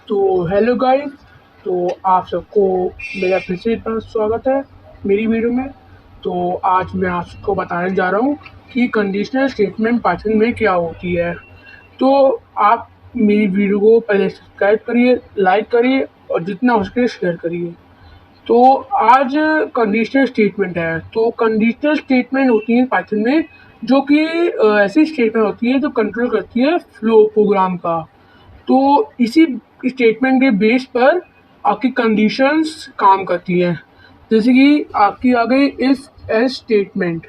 तो hello guys. तो आप सबको मेरा फिर से एक बार स्वागत है मेरी वीडियो में। तो आज मैं आपको बताने जा रहा हूँ कि कंडीशनल स्टेटमेंट पाइथन में क्या होती है। तो आप मेरी वीडियो को पहले सब्सक्राइब करिए, लाइक करिए और जितना हो सके शेयर करिए। तो आज कंडीशनल स्टेटमेंट है। तो कंडीशनल स्टेटमेंट होती है पाइथन में, जो कि ऐसी स्टेटमेंट होती है जो कंट्रोल करती है फ्लो प्रोग्राम का। तो इसी स्टेटमेंट के बेस पर आपकी कंडीशंस काम करती हैं। जैसे कि आपकी आ गई इफ एल्स स्टेटमेंट।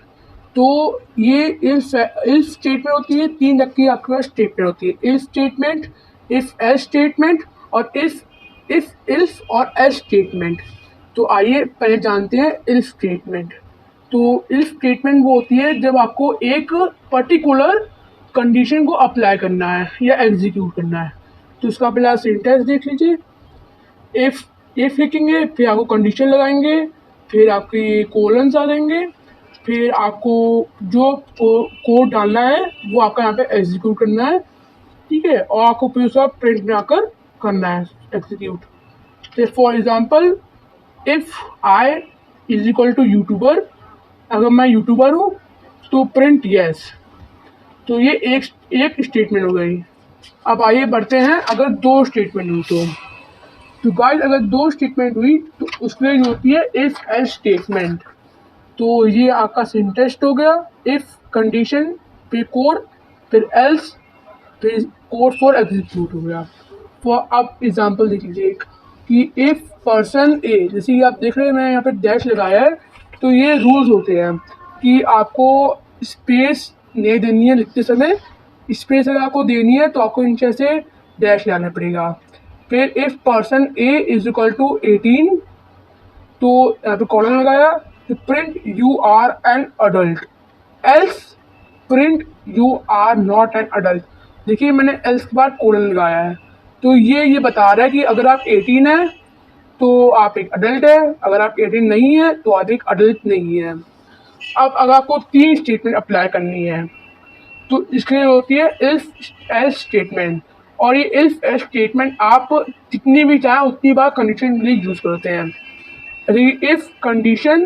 तो ये इफ स्टेटमेंट होती है, 3 तरह की आपके पास स्टेटमेंट होती है। If statement, if else statement और इफ और एल्स स्टेटमेंट। तो आइए पहले जानते हैं इफ स्टेटमेंट। तो इफ स्टेटमेंट वो होती है जब आपको एक पर्टिकुलर कंडीशन को अप्लाई करना है या एग्जीक्यूट करना है। तो उसका पहले आप सिंटैक्स देख लीजिए। इफ लिखेंगे, फिर आपको कंडीशन लगाएंगे, फिर आपकी कोलन्स आ जाएंगे, फिर आपको जो कोड डालना है वो आपका यहाँ पे एग्जीक्यूट करना है, ठीक है। और आपको फिर उसका प्रिंट बनाकर करना है एग्जीक्यूट। तो for example, if I is equal to YouTuber, अगर मैं यूट्यूबर हूँ तो प्रिंट यस। तो ये एक स्टेटमेंट हो गई। अब आइए बढ़ते हैं, अगर 2 स्टेटमेंट हुई तो गाइस अगर 2 स्टेटमेंट हुई तो उसमें जो होती है इफ एल्स स्टेटमेंट। तो ये आपका सिंटेक्स हो गया। इफ कंडीशन, फिर कोड, फिर एल्स, फिर कोड फॉर एग्जीक्यूट हो गया। फॉर अब एग्जांपल देख लीजिए एक, कि इफ पर्सन ए, जैसे कि आप देख रहे हैं मैं यहाँ पे डैश लगाया है। तो ये रूल्स होते हैं कि आपको स्पेस नहीं देनी है लिखते समय। स्पेस अगर आपको देनी है तो आपको नीचे से डैश लगाना पड़ेगा। फिर if person A is equal to 18, तो यहाँ पे कॉलन लगाया, तो print you are an adult. Else print you are not an adult. देखिए मैंने एल्स के बाद कॉलन लगाया है। तो ये बता रहा है कि अगर आप 18 हैं तो आप एक अडल्ट है, अगर आप 18 नहीं है तो आप एक अडल्ट नहीं है। अब अगर आपको 3 स्टेटमेंट अप्लाई करनी है तो इसके लिए होती है इफ एल्स स्टेटमेंट। और ये इफ एल्स स्टेटमेंट आप जितनी भी चाहें उतनी बार कंडीशन के लिए यूज करते हैं। जैसे इफ कंडीशन,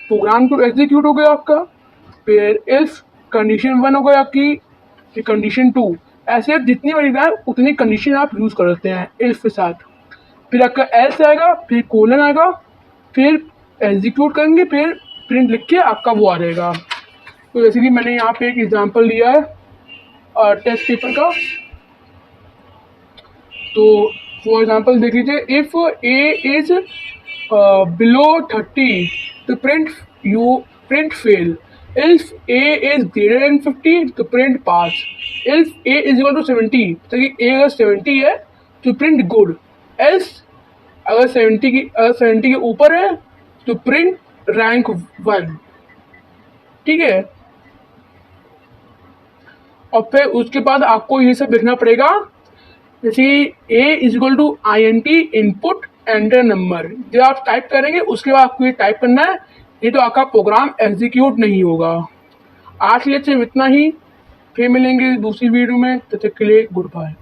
प्रोग्राम को एग्जीक्यूट हो गया आपका, फिर इफ कंडीशन 1 हो गया आपकी, फिर कंडीशन 2, ऐसे आप जितनी बार जाए उतनी कंडीशन आप यूज कर सकते हैं इफ के साथ। फिर आपका एल्स आएगा, फिर कोलन आएगा, फिर एग्जीक्यूट करेंगे, फिर प्रिंट लिख के आपका वो आ जाएगा। तो जैसे कि मैंने यहाँ पे एक एग्जांपल लिया है टेस्ट पेपर का। तो फॉर एग्जांपल देख लीजिए, इफ ए इज बिलो 30 तो print fail. If A is greater than 50 तो print pass. If A is equal to 70, तो ए अगर 70 है तो प्रिंट गुड। एल्स अगर 70 के ऊपर है तो प्रिंट रैंक 1, ठीक है। और फिर उसके बाद आपको ये सब लिखना पड़ेगा। जैसे a is equal to INT input enter number. जब आप टाइप करेंगे उसके बाद आपको ये टाइप करना है, नहीं तो आपका प्रोग्राम एग्जीक्यूट नहीं होगा। आज के लिए सिर्फ इतना ही, फिर मिलेंगे दूसरी वीडियो में। तब तक के लिए गुड बाय।